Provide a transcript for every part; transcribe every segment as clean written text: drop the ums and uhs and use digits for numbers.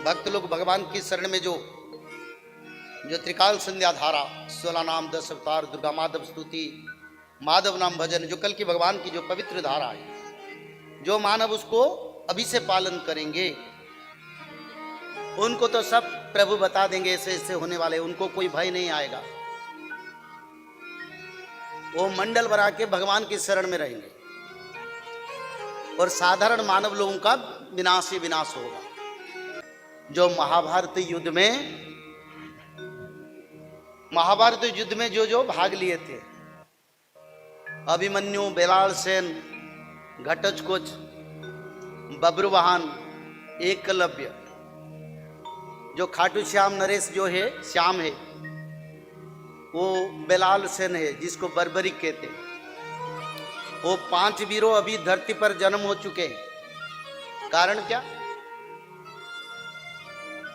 भक्त लोग भगवान की शरण में जो त्रिकाल संध्या धारा, 16 नाम, 10 अवतार, दुर्गा माधव स्तुति, माधव नाम भजन, जो कल की भगवान की जो पवित्र धारा है, जो मानव उसको अभी से पालन करेंगे उनको तो सब प्रभु बता देंगे ऐसे ऐसे होने वाले, उनको कोई भय नहीं आएगा। वो मंडल बना के भगवान की शरण में रहेंगे और साधारण मानव लोगों का विनाश ही विनाश होगा। जो महाभारत युद्ध में जो भाग लिए थे, अभिमन्यु, बेलाल सेन, घटोत्कच, बब्रुवाहन, एकलव्य, जो खाटू श्याम नरेश जो है श्याम है, वो बेलाल सेन है जिसको बर्बरी कहते हैं। वो 5 वीरों अभी धरती पर जन्म हो चुके हैं। कारण क्या?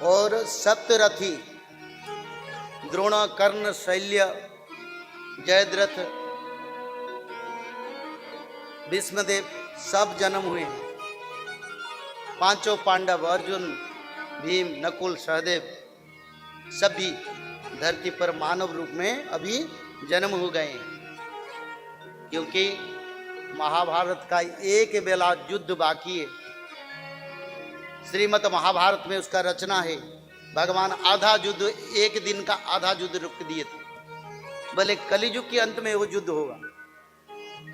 और सप्तरथी द्रोण, कर्ण, शल्य, जयद्रथ, भीष्मदेव सब जन्म हुए हैं। 5 पांडव अर्जुन, भीम, नकुल, सहदेव सभी धरती पर मानव रूप में अभी जन्म हो गए हैं, क्योंकि महाभारत का एक बेला युद्ध बाकी है। श्रीमद् महाभारत में उसका रचना है। भगवान आधा युद्ध, एक दिन का आधा युद्ध रुक दिए थे। भले कलियुग के अंत में वो युद्ध होगा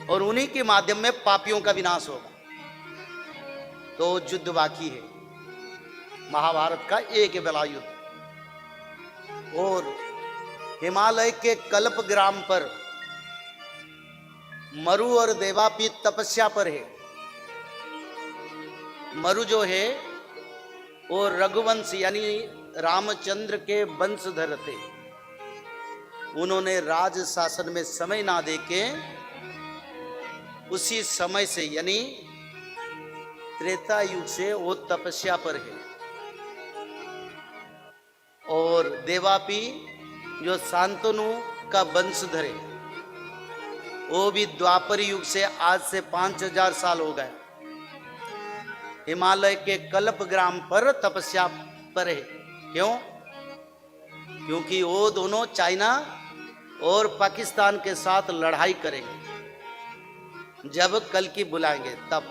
और उन्हीं के माध्यम में पापियों का विनाश होगा, तो युद्ध बाकी है महाभारत का एक बेला युद्ध। और हिमालय के कल्प ग्राम पर मरु और देवापीत तपस्या पर है। मरु जो है वो रघुवंश यानी रामचंद्र के वंशधर थे। उन्होंने राज शासन में समय ना देके उसी समय से यानी त्रेता युग से वो तपस्या पर है। और देवापी जो शांतनु का वंशधर है, वो भी द्वापर युग से आज से 5000 साल हो गए हिमालय के कल्प ग्राम पर तपस्या पर है। क्यों? क्योंकि वो दोनों चाइना और पाकिस्तान के साथ लड़ाई करेंगे। जब कल की बुलाएंगे तब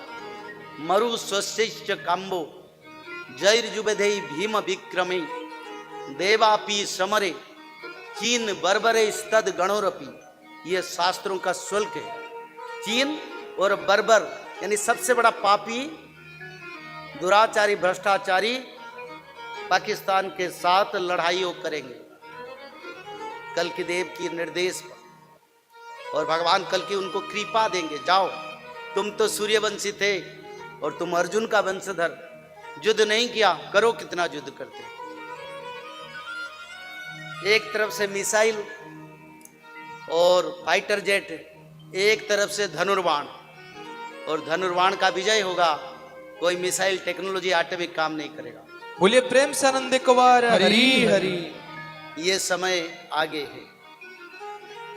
मरु स्वशिष्ट काम्बो जैर्जुबेधे भीम विक्रमे देवापी समरे चीन बर्बरे स्तद गणोरपी। ये शास्त्रों का शुल्क है। चीन और बर्बर यानी सबसे बड़ा पापी, दुराचारी, भ्रष्टाचारी पाकिस्तान के साथ लड़ाइयों करेंगे कल की देव की निर्देश पर। और भगवान कल की उनको कृपा देंगे, जाओ तुम तो सूर्यवंशी थे और तुम अर्जुन का वंशधर, युद्ध नहीं किया, करो कितना युद्ध करते। एक तरफ से मिसाइल और फाइटर जेट, एक तरफ से धनुर्बाण, और धनुर्बाण का विजय होगा। कोई मिसाइल टेक्नोलॉजी एटॉमिक काम नहीं करेगा। बोलिए प्रेम से आनंद कुमार हरि हरि। ये समय आगे है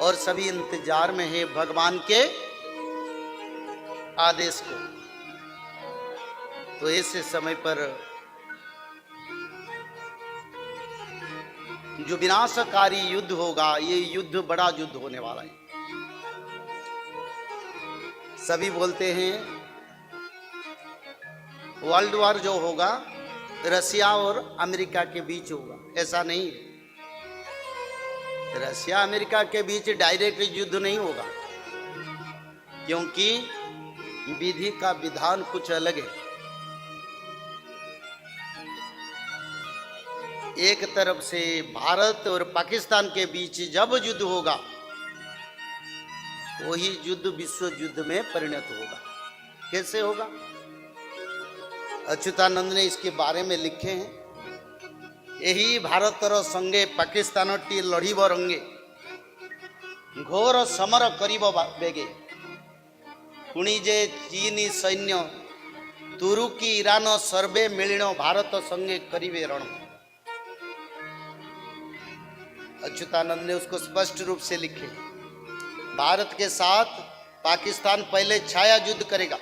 और सभी इंतजार में है भगवान के आदेश को। तो ऐसे समय पर जो विनाशकारी युद्ध होगा, ये युद्ध बड़ा युद्ध होने वाला है। सभी बोलते हैं वर्ल्ड वॉर जो होगा रशिया और अमेरिका के बीच होगा। ऐसा नहीं है। रशिया अमेरिका के बीच डायरेक्ट युद्ध नहीं होगा, क्योंकि विधि का विधान कुछ अलग है। एक तरफ से भारत और पाकिस्तान के बीच जब युद्ध होगा, वही युद्ध विश्व युद्ध में परिणत होगा। कैसे होगा? अच्युतानंद ने इसके बारे में लिखे हैं। यही भारतर संगे पाकिस्तान टी लड़िब रंगे, घोर समर करिब बेगे, पुणी जे चीनी सैन्य तुरुकी ईरान सर्वे मिलिण भारत संगे करिवे रण। अच्युतानंद ने उसको स्पष्ट रूप से लिखे। भारत के साथ पाकिस्तान पहले छाया युद्ध करेगा,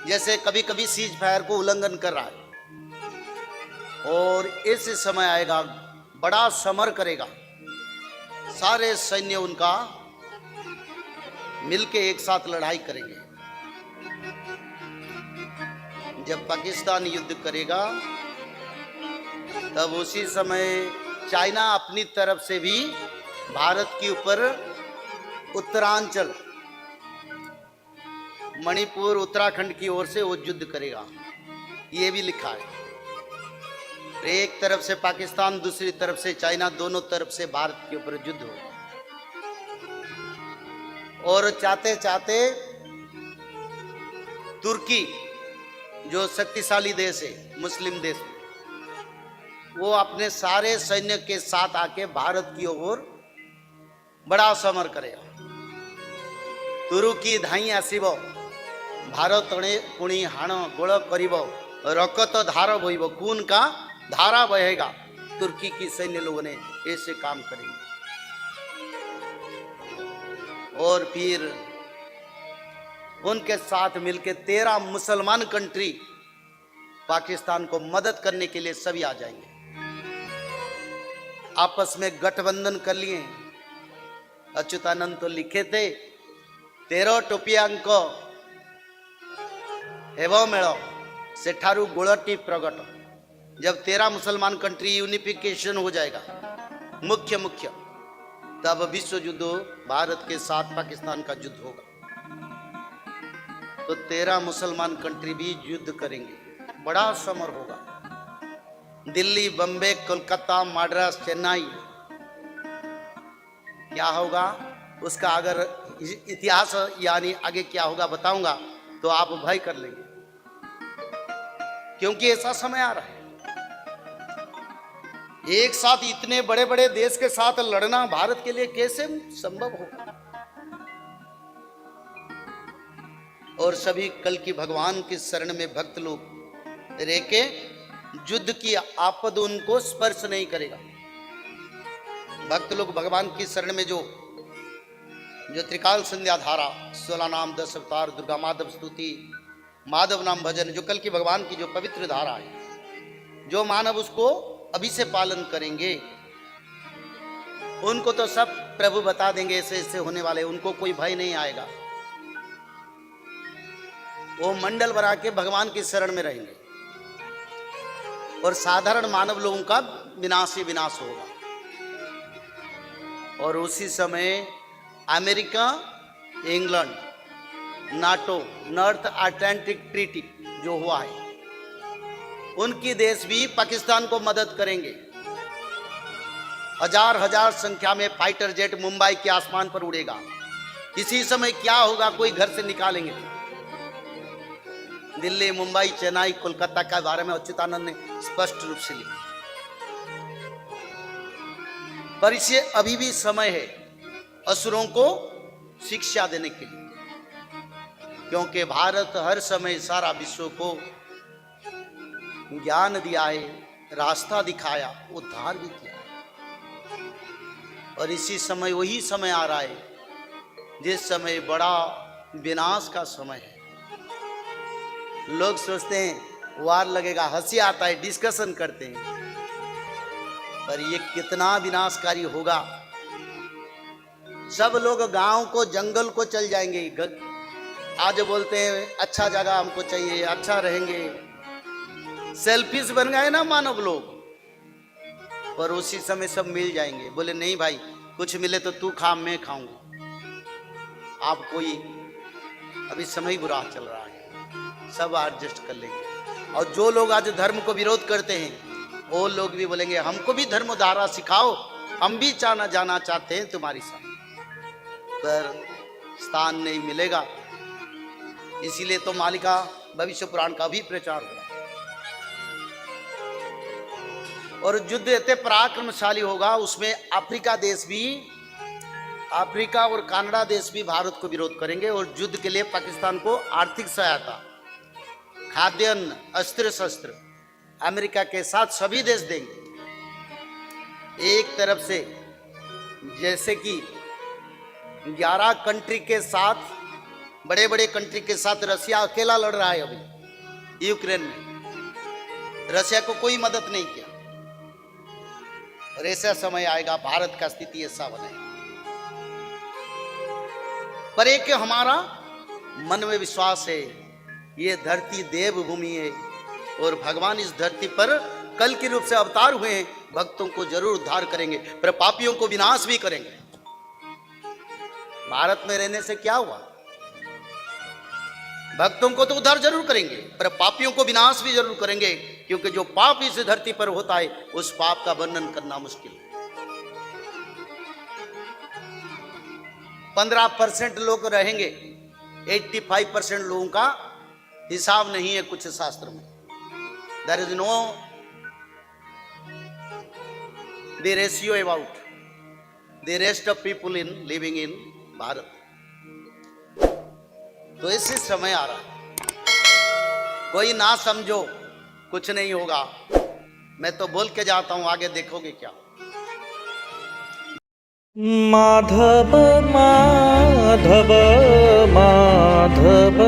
जैसे कभी कभी सीज फायर को उल्लंघन कर रहा है। और ऐसे समय आएगा, बड़ा समर करेगा, सारे सैन्य उनका मिलके एक साथ लड़ाई करेंगे। जब पाकिस्तान युद्ध करेगा तब उसी समय चाइना अपनी तरफ से भी भारत के ऊपर उत्तरांचल, मणिपुर, उत्तराखंड की ओर से वो युद्ध करेगा, ये भी लिखा है। एक तरफ से पाकिस्तान, दूसरी तरफ से चाइना, दोनों तरफ से भारत के ऊपर युद्ध हो। और चाहते चाहते तुर्की जो शक्तिशाली देश है, मुस्लिम देश, वो अपने सारे सैन्य के साथ आके भारत की ओर बड़ा समर करेगा। तुर्की धाई आसिब, भारत पुणी हाण गोल करिब, रकत धार बहिब, खून का धारा बहेगा। तुर्की की सैन्य लोगों ने ऐसे काम करेंगे। और फिर उनके साथ मिलकर 13 मुसलमान कंट्री पाकिस्तान को मदद करने के लिए सभी आ जाएंगे। आपस में गठबंधन कर लिए। अच्युतानंद तो लिखे थे 13 टोपियांक हेव मेल सेठारू गोलटी प्रगट। जब 13 मुसलमान कंट्री यूनिफिकेशन हो जाएगा मुख्य, तब विश्व युद्ध भारत के साथ पाकिस्तान का युद्ध होगा। तो 13 मुसलमान कंट्री भी युद्ध करेंगे, बड़ा समर होगा। दिल्ली, बम्बे, कोलकाता, मद्रास, चेन्नई, क्या होगा उसका अगर इतिहास यानी आगे क्या होगा बताऊंगा तो आप भय कर लेंगे, क्योंकि ऐसा समय आ रहा है। एक साथ इतने बड़े बड़े देश के साथ लड़ना भारत के लिए कैसे संभव होगा। और सभी कल की भगवान की शरण में भक्त लोग रह के युद्ध की आपद उनको स्पर्श नहीं करेगा। भक्त लोग भगवान की शरण में जो त्रिकाल संध्या धारा, 16 नाम 10 अवतार, दुर्गा माधव स्तुति, माधव नाम भजन, जो कल की भगवान की जो पवित्र धारा है, जो मानव उसको अभी से पालन करेंगे, उनको तो सब प्रभु बता देंगे ऐसे ऐसे होने वाले, उनको कोई भय नहीं आएगा। वो मंडल बना के भगवान की शरण में रहेंगे और साधारण मानव लोगों का विनाश ही विनाश होगा। और उसी समय America, England, NATO, north Atlantic treaty जो हुआ है, उनकी देश भी पाकिस्तान को मदद करेंगे। हजार हजार संख्या में फाइटर जेट मुंबई के आसमान पर उड़ेगा। इसी समय क्या होगा, कोई घर से निकालेंगे। दिल्ली, मुंबई, चेन्नई, कोलकाता के बारे में अच्युतानंद ने स्पष्ट रूप से लिखा। पर इसे अभी भी समय है असुरों को शिक्षा देने के लिए, क्योंकि भारत हर समय सारा विश्व को ज्ञान दिया है, रास्ता दिखाया, उद्धार भी किया। और इसी समय वही समय आ रहा है जिस समय बड़ा विनाश का समय है। लोग सोचते हैं वार लगेगा, हंसी आता है, डिस्कशन करते हैं, पर ये कितना विनाशकारी होगा। सब लोग गांव को, जंगल को चल जाएंगे। आज बोलते हैं अच्छा जगह हमको चाहिए, अच्छा रहेंगे, सेल्फिश बन गए ना मानव लोग। पर उसी समय सब मिल जाएंगे, बोले नहीं भाई कुछ मिले तो तू खा, मैं खाऊंगा। आप कोई अभी समय बुरा चल रहा है, सब एडजस्ट कर लेंगे। और जो लोग आज धर्म को विरोध करते हैं वो लोग भी बोलेंगे हमको भी धर्म धारा सिखाओ, हम भी जाना चाहते हैं तुम्हारी साथ, पर स्थान नहीं मिलेगा। इसीलिए तो मालिका भविष्य पुराण का भी प्रचार हुआ। और युद्ध इतने पराक्रमशाली होगा, उसमें अफ्रीका देश भी, अफ्रीका और कनाडा देश भी भारत को विरोध करेंगे। और युद्ध के लिए पाकिस्तान को आर्थिक सहायता, खाद्यान्न, अस्त्र शस्त्र अमेरिका के साथ सभी देश देंगे। एक तरफ से जैसे कि 11 कंट्री के साथ, बड़े बड़े कंट्री के साथ रसिया अकेला लड़ रहा है अभी यूक्रेन में, रशिया को कोई मदद नहीं किया। और ऐसा समय आएगा भारत का स्थिति ऐसा बनेगा। पर एक हमारा मन में विश्वास है, ये धरती देवभूमि है और भगवान इस धरती पर कल के रूप से अवतार हुए हैं, भक्तों को जरूर उद्धार करेंगे, पर पापियों को विनाश भी करेंगे। भारत में रहने से क्या हुआ? भक्तों को तो उद्धार जरूर करेंगे, पर पापियों को विनाश भी जरूर करेंगे, क्योंकि जो पाप इस धरती पर होता है उस पाप का वर्णन करना मुश्किल है। 15% लोग रहेंगे, 85% लोगों का हिसाब नहीं है कुछ शास्त्र में। There is no the ratio about the rest of people in living in Bharat. तो इसी समय आ रहा, कोई ना समझो, कुछ नहीं होगा। मैं तो बोल के जाता हूं, आगे देखोगे क्या। माधव माधव माधव